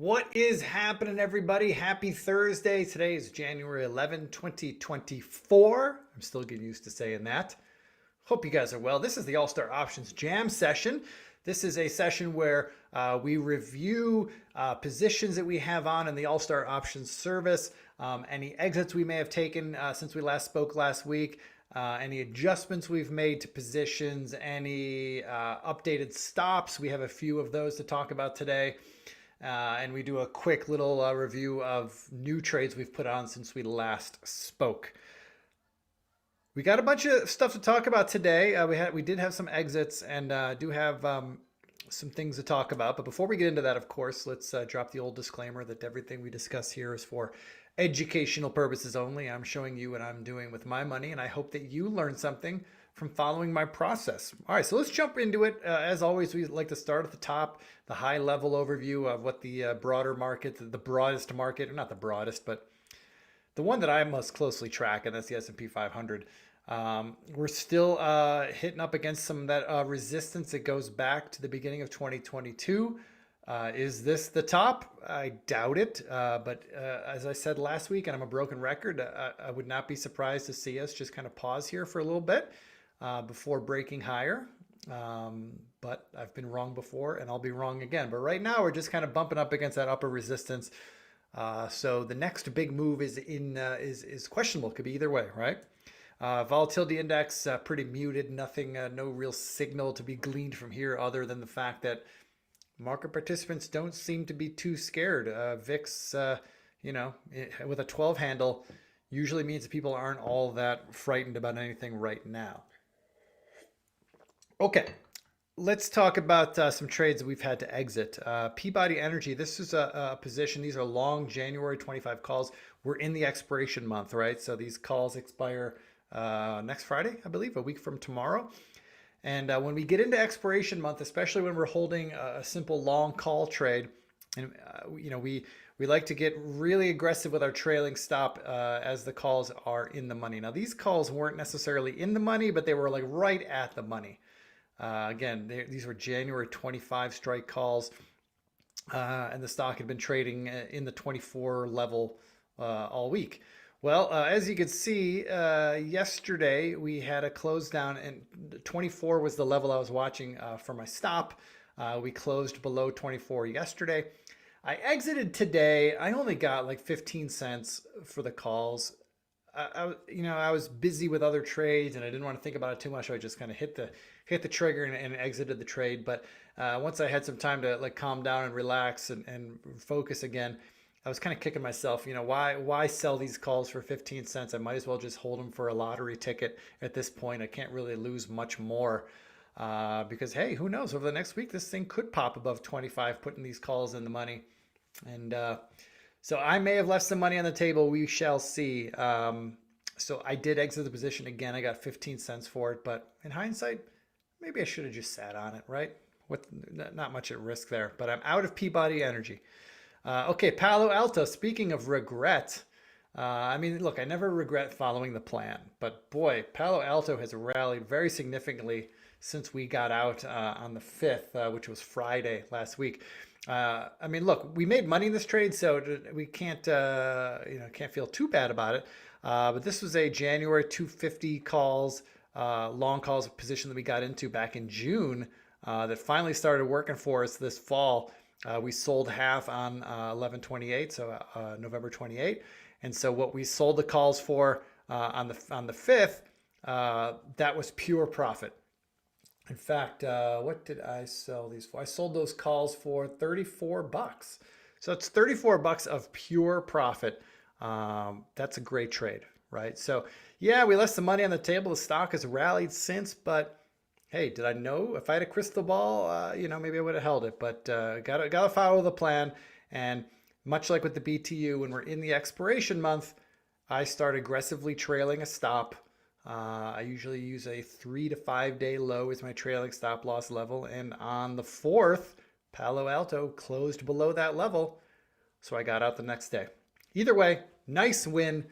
What is happening, everybody? Happy Thursday. Today is January 11, 2024. I'm still getting used to saying that. Hope you guys are well. This is the All-Star Options Jam session. This is a session where we review positions that we have on in the All-Star Options service, any exits we may have taken since we last spoke last week, any adjustments we've made to positions, any updated stops. We have a few of those to talk about today. And we do a quick little review of new trades we've put on since we last spoke. We got a bunch of stuff to talk about today. We did have some exits and do have some things to talk about. But before we get into that, of course, let's drop the old disclaimer that everything we discuss here is for educational purposes only. I'm showing you what I'm doing with my money, and I hope that you learn something from following my process. All right, so let's jump into it. As always, we like to start at the top, the high level overview of what the broader market, the broadest market, or not the broadest, but the one that I most closely track, and that's the S&P 500. We're still hitting up against some of that resistance that goes back to the beginning of 2022. Is this the top? I doubt it. But as I said last week, and I'm a broken record, I would not be surprised to see us just kind of pause here for a little bit before breaking higher. But I've been wrong before and I'll be wrong again. But right now we're just kind of bumping up against that upper resistance. So the next big move is questionable. Could be either way, right? Volatility index pretty muted. Nothing, no real signal to be gleaned from here other than the fact that market participants don't seem to be too scared. VIX, with a 12 handle usually means that people aren't all that frightened about anything right now. Okay, let's talk about some trades that we've had to exit. Peabody Energy, this is a position. These are long January 25 calls. We're in the expiration month, right? So these calls expire next Friday, I believe, a week from tomorrow. And when we get into expiration month, especially when we're holding a simple long call trade, and we like to get really aggressive with our trailing stop as the calls are in the money. Now, these calls weren't necessarily in the money, but they were like right at the money. Again, these were January 25 strike calls, and the stock had been trading in the 24 level all week. Well, as you can see, yesterday we had a close down, and 24 was the level I was watching for my stop. We closed below 24 yesterday. I exited today. I only got like 15 cents for the calls. I was busy with other trades and I didn't want to think about it too much. So I just kind of hit the trigger and exited the trade. But once I had some time to like calm down and relax and focus again, I was kind of kicking myself. Why sell these calls for 15 cents? I might as well just hold them for a lottery ticket at this point. I can't really lose much more because, hey, who knows? Over the next week, this thing could pop above 25, putting these calls in the money. And so I may have left some money on the table. We shall see. So I did exit the position again. I got 15 cents for it. But in hindsight, maybe I should have just sat on it, right? With not much at risk there. But I'm out of Peabody Energy. Okay, Palo Alto, speaking of regret, look, I never regret following the plan, but boy, Palo Alto has rallied very significantly since we got out on the 5th, which was Friday last week. Look, we made money in this trade, so we can't feel too bad about it. But this was a January 250 calls, long calls position that we got into back in June that finally started working for us this fall. We sold half on 11/28, so November 28. And so what we sold the calls for on the 5th, that was pure profit. In fact, what did I sell these for? I sold those calls for 34 bucks. So it's 34 bucks of pure profit. That's a great trade, right? So yeah, we left some money on the table. The stock has rallied since, but hey, did I know? If I had a crystal ball, maybe I would have held it. But gotta follow the plan. And much like with the BTU, when we're in the expiration month, I start aggressively trailing a stop. I usually use a 3 to 5 day low as my trailing stop loss level. And on the 4th, Palo Alto closed below that level. So I got out the next day. Either way, nice win.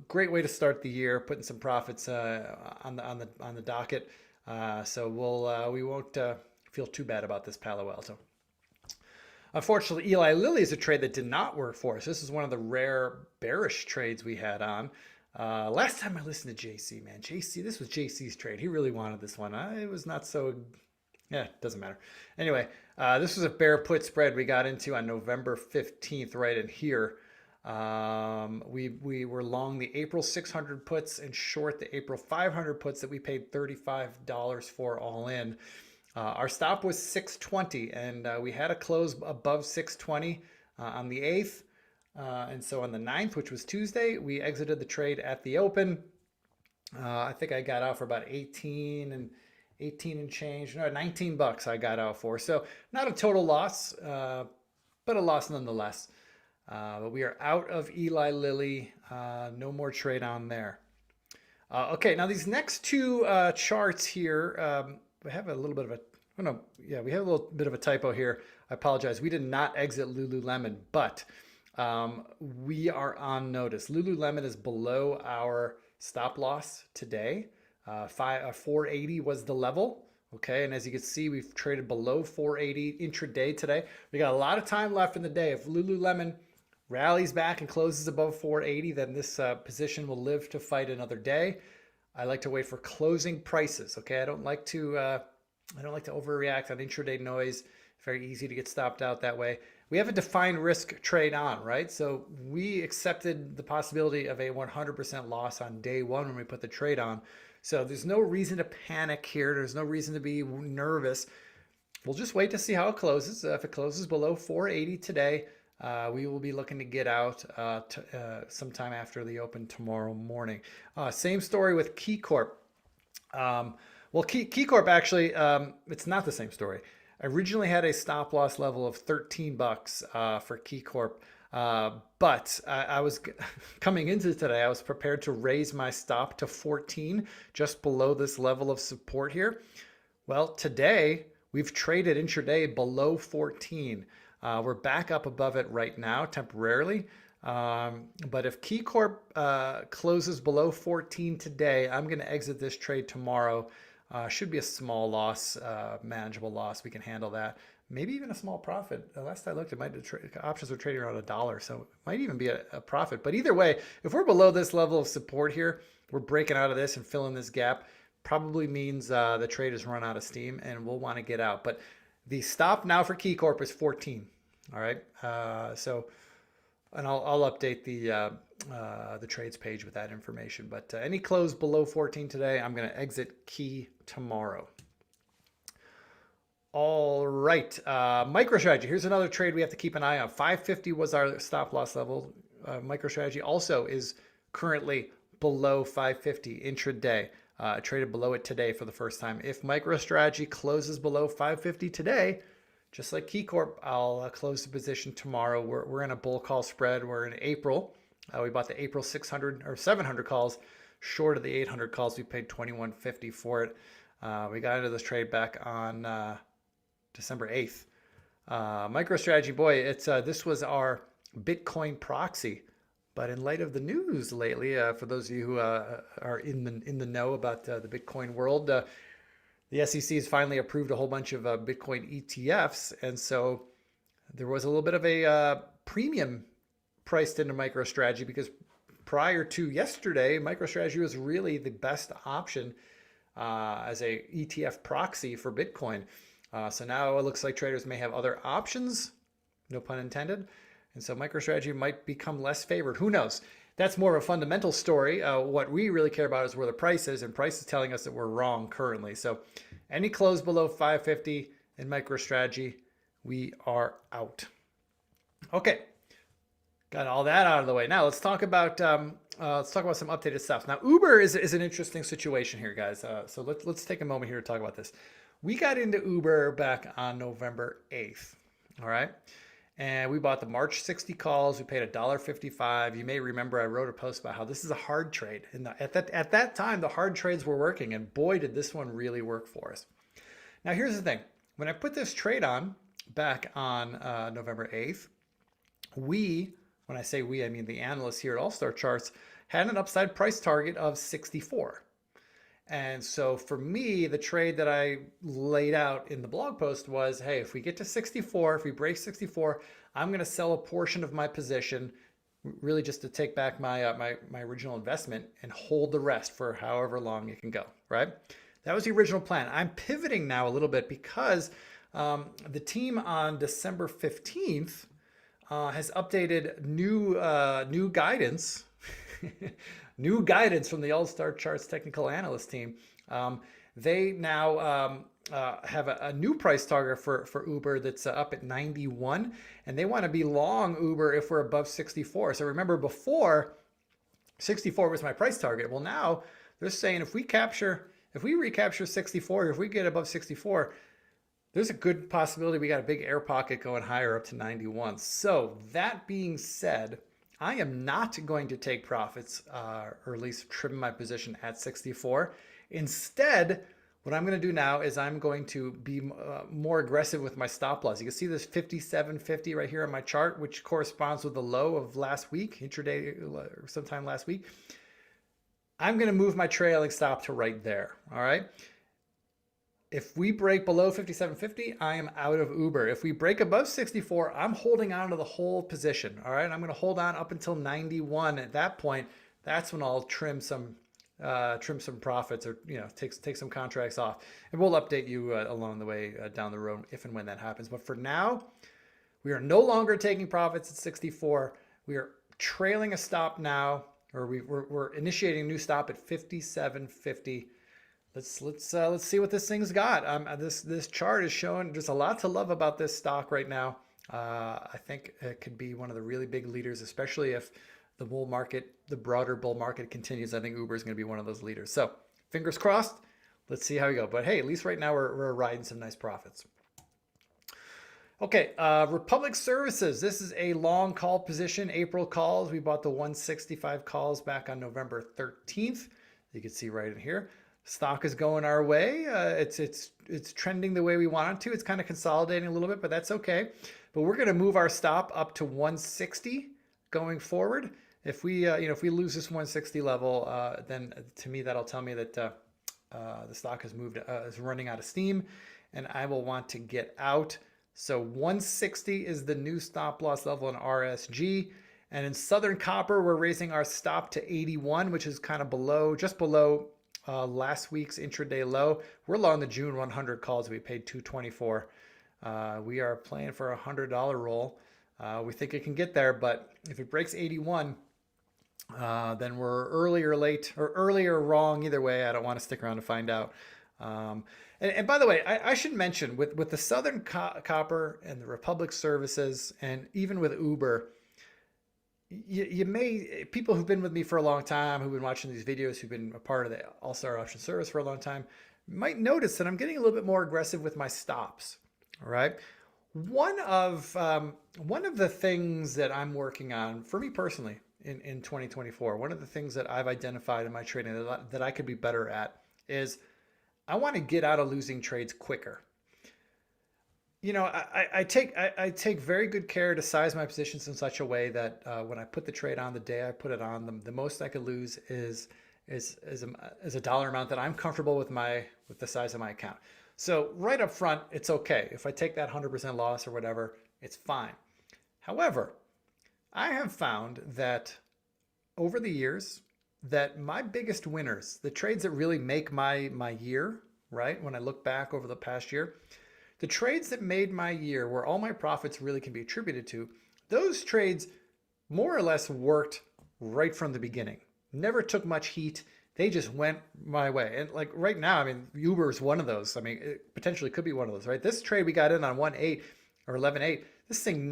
Great way to start the year, putting some profits on the docket. So we won't feel too bad about this Palo Alto. Unfortunately, Eli Lilly is a trade that did not work for us. This is one of the rare bearish trades we had on. Last time I listened to JC, man, JC, this was JC's trade. He really wanted this one. It was not so, yeah, it doesn't matter. Anyway, this was a bear put spread we got into on November 15th, right in here. We were long the April 600 puts and short the April 500 puts that we paid $35 for all in. Our stop was 620, and we had a close above 620 on the 8th. And so on the 9th, which was Tuesday, we exited the trade at the open. I think I got out for about 18 and change. No, 19 bucks I got out for. So not a total loss, but a loss nonetheless. But we are out of Eli Lilly. No more trade on there. Okay, now these next two charts here, we have a little bit of a, oh no, yeah, we have a little bit of a typo here. I apologize. We did not exit Lululemon, but we are on notice. Lululemon is below our stop loss today. 480 was the level. Okay, and as you can see, we've traded below 480 intraday today. We got a lot of time left in the day. If Lululemon rallies back and closes above 480, then this position will live to fight another day. I like to wait for closing prices. Okay, I don't like to overreact on intraday noise. Very easy to get stopped out that way. We have a defined risk trade on, right? So we accepted the possibility of a 100% loss on day one when we put the trade on. So there's no reason to panic here. There's no reason to be nervous. We'll just wait to see how it closes. If it closes below 480 today, we will be looking to get out sometime after the open tomorrow morning. Same story with KeyCorp. Well, KeyCorp actually, it's not the same story. I originally had a stop loss level of 13 bucks for KeyCorp, but I was coming into today, I was prepared to raise my stop to 14, just below this level of support here. Well, today we've traded intraday below 14. We're back up above it right now temporarily. But if KeyCorp closes below 14 today, I'm going to exit this trade tomorrow. Should be a small loss, manageable loss. We can handle that. Maybe even a small profit. Last I looked, options were trading around $1, so it might even be a profit. But either way, if we're below this level of support here, we're breaking out of this and filling this gap. Probably means the trade has run out of steam and we'll want to get out. But the stop now for KeyCorp is 14. All right. And I'll update the trades page with that information. But any close below 14 today, I'm going to exit Key tomorrow. All right. MicroStrategy. Here's another trade we have to keep an eye on. 550 was our stop loss level. MicroStrategy also is currently below 550 intraday. Traded below it today for the first time. If MicroStrategy closes below 550 today, just like KeyCorp, I'll close the position tomorrow. We're in a bull call spread. We're in April. We bought the April 600 or 700 calls, short of the 800 calls. We paid $21.50 for it. We got into this trade back on December 8th. MicroStrategy, boy, this was our Bitcoin proxy. But in light of the news lately, for those of you who are in the know about the Bitcoin world, the SEC has finally approved a whole bunch of Bitcoin ETFs. And so there was a little bit of a premium priced into MicroStrategy because prior to yesterday, MicroStrategy was really the best option as a ETF proxy for Bitcoin. So now it looks like traders may have other options, no pun intended. And so MicroStrategy might become less favored. Who knows? That's more of a fundamental story. What we really care about is where the price is, and price is telling us that we're wrong currently. So any close below 550 in MicroStrategy, we are out. Okay, got all that out of the way. Now let's talk about some updated stuff. Now Uber is an interesting situation here, guys. So let's take a moment here to talk about this. We got into Uber back on November 8th. All right. And we bought the March 60 calls. We paid $1.55. You may remember I wrote a post about how this is a hard trade. And at that time, the hard trades were working. And boy, did this one really work for us. Now, here's the thing. When I put this trade on back on November 8th, when I say we, I mean the analysts here at All Star Charts, had an upside price target of 64. And so for me, the trade that I laid out in the blog post was, hey, if we get to 64, if we break 64, I'm going to sell a portion of my position, really just to take back my original investment and hold the rest for however long it can go, right? That was the original plan. I'm pivoting now a little bit because the team on December 15th has updated new guidance, new guidance from the All-Star Charts technical analyst team. They now have a new price target for Uber that's up at 91, and they want to be long Uber if we're above 64. So remember, before 64 was my price target. Well, now they're saying if we recapture 64, if we get above 64, there's a good possibility we got a big air pocket going higher up to 91. So that being said, I am not going to take profits or at least trim my position at 64. Instead, what I'm going to do now is I'm going to be more aggressive with my stop loss. You can see this 57.50 right here on my chart, which corresponds with the low of last week, intraday, or sometime last week. I'm going to move my trailing stop to right there. All right. If we break below 57.50, I am out of Uber. If we break above 64, I'm holding on to the whole position. All right. I'm going to hold on up until 91. At that point, that's when I'll trim some profits, or take some contracts off, and we'll update you along the way down the road if and when that happens. But for now, we are no longer taking profits at 64. We are trailing a stop now, or we're initiating a new stop at 57.50. Let's see what this thing's got. This chart is showing there's a lot to love about this stock right now. I think it could be one of the really big leaders, especially if the bull market, the broader bull market continues. I think Uber is going to be one of those leaders. So fingers crossed. Let's see how we go. But hey, at least right now we're riding some nice profits. Okay, Republic Services. This is a long call position, April calls. We bought the 165 calls back on November 13th. You can see right in here. Stock is going our way. It's trending the way we want it to. It's kind of consolidating a little bit, but that's okay. But we're going to move our stop up to 160 going forward. If we lose this 160 level, then to me that'll tell me that the stock is running out of steam, and I will want to get out. So 160 is the new stop loss level in RSG. And in Southern Copper, we're raising our stop to 81, which is kind of just below last week's intraday low. We're long the June 100 calls. We paid $224. We are playing for a $100 roll. We think it can get there, but if it breaks 81, then we're early or late, or early or wrong. Either way, I don't want to stick around to find out. And by the way, I should mention with the Southern Copper and the Republic Services, and even with Uber, people who've been with me for a long time, who've been watching these videos, who've been a part of the All-Star Option Service for a long time, might notice that I'm getting a little bit more aggressive with my stops. All right. One of the things that I'm working on for me personally in 2024, one of the things that I've identified in my trading that I could be better at is I want to get out of losing trades quicker. I take very good care to size my positions in such a way that when I put the trade on, the day I put it on, the most I could lose is a dollar amount that I'm comfortable with the size of my account. So right up front, it's okay. If I take that 100% loss or whatever, it's fine. However, I have found that over the years that my biggest winners, the trades that really make my year, right? When I look back over the past year, the trades that made my year, where all my profits really can be attributed to, those trades more or less worked right from the beginning. Never took much heat. They just went my way. And like right now, I mean, Uber is one of those. I mean, it potentially could be one of those, right? This trade we got in on 1.8 or 11.8, this thing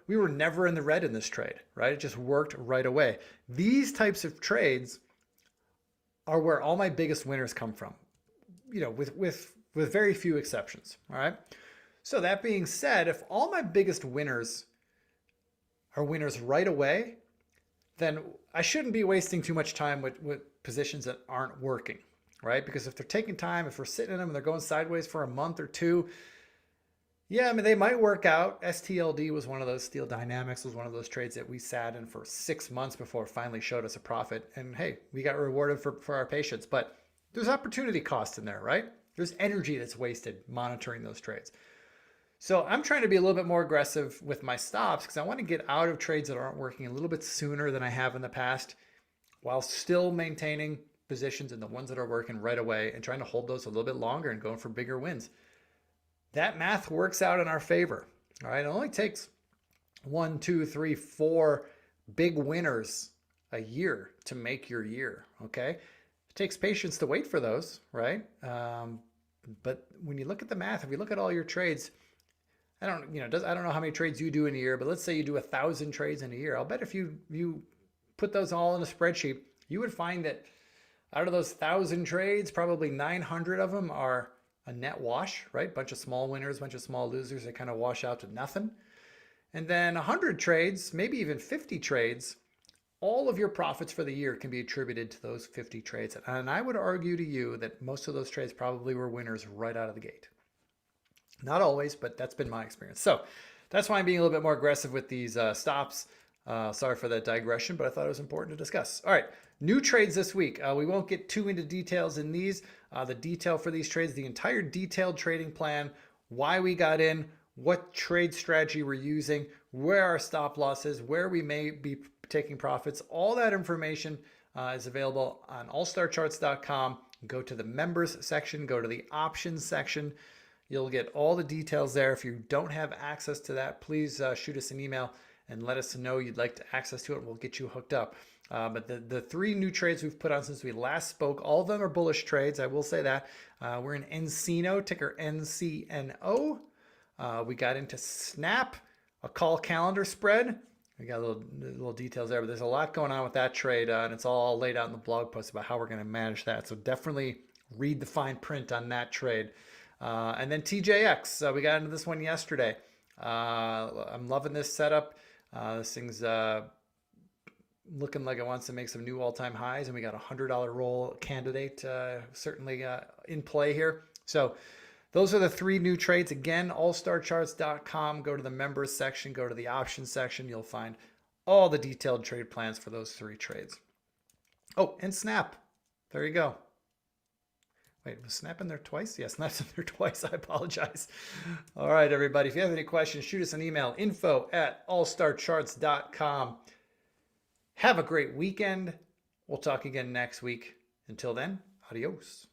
we were never in the red in this trade, right? It just worked right away. These types of trades are where all my biggest winners come from, with very few exceptions, all right? So that being said, if all my biggest winners are winners right away, then I shouldn't be wasting too much time with positions that aren't working, right? Because if they're taking time, if we're sitting in them and they're going sideways for a month or two, yeah, I mean, they might work out. STLD was one of those, Steel Dynamics was one of those trades that we sat in for 6 months before it finally showed us a profit. And hey, we got rewarded for our patience. But there's opportunity cost in there, right? There's energy that's wasted monitoring those trades. So I'm trying to be a little bit more aggressive with my stops because I want to get out of trades that aren't working a little bit sooner than I have in the past, while still maintaining positions in the ones that are working right away and trying to hold those a little bit longer and going for bigger wins. That math works out in our favor. All right. It only takes 1, 2, 3, 4 big winners a year to make your year. Okay. It takes patience to wait for those, right? But when you look at the math, if we look at all your trades, I don't know how many trades you do in a year, but let's say you do 1,000 trades in a year. I'll bet if you put those all in a spreadsheet, you would find that out of those 1,000 trades, probably 900 of them are a net wash, right? Bunch of small winners, bunch of small losers that kind of wash out to nothing. And then 100 trades, maybe even 50 trades, all of your profits for the year can be attributed to those 50 trades. And I would argue to you that most of those trades probably were winners right out of the gate. Not always, but that's been my experience. So that's why I'm being a little bit more aggressive with these stops. Sorry for that digression, but I thought it was important to discuss. All right, new trades this week. We won't get too into details in these. The detail for these trades, the entire detailed trading plan, why we got in, what trade strategy we're using, where our stop loss is, where we may be taking profits. All that information is available on allstarcharts.com. Go to the members section, go to the options section. You'll get all the details there. If you don't have access to that, please shoot us an email and let us know you'd like to access to it. We'll get you hooked up. But the 3 new trades we've put on since we last spoke, all of them are bullish trades. I will say that. We're in Encino, ticker NCNO. We got into Snap, a call calendar spread. We got little details there, but there's a lot going on with that trade, and it's all laid out in the blog post about how we're going to manage that. So definitely read the fine print on that trade. And then TJX, we got into this one yesterday. I'm loving this setup. This thing's looking like it wants to make some new all-time highs, and we got a $100 roll candidate certainly in play here. So those are the 3 new trades. Again, allstarcharts.com. Go to the members section, go to the options section. You'll find all the detailed trade plans for those 3 trades. Oh, and Snap. There you go. Wait, was Snap in there twice? Yes, Snap's in there twice. I apologize. All right, everybody. If you have any questions, shoot us an email, info@allstarcharts.com. Have a great weekend. We'll talk again next week. Until then, adios.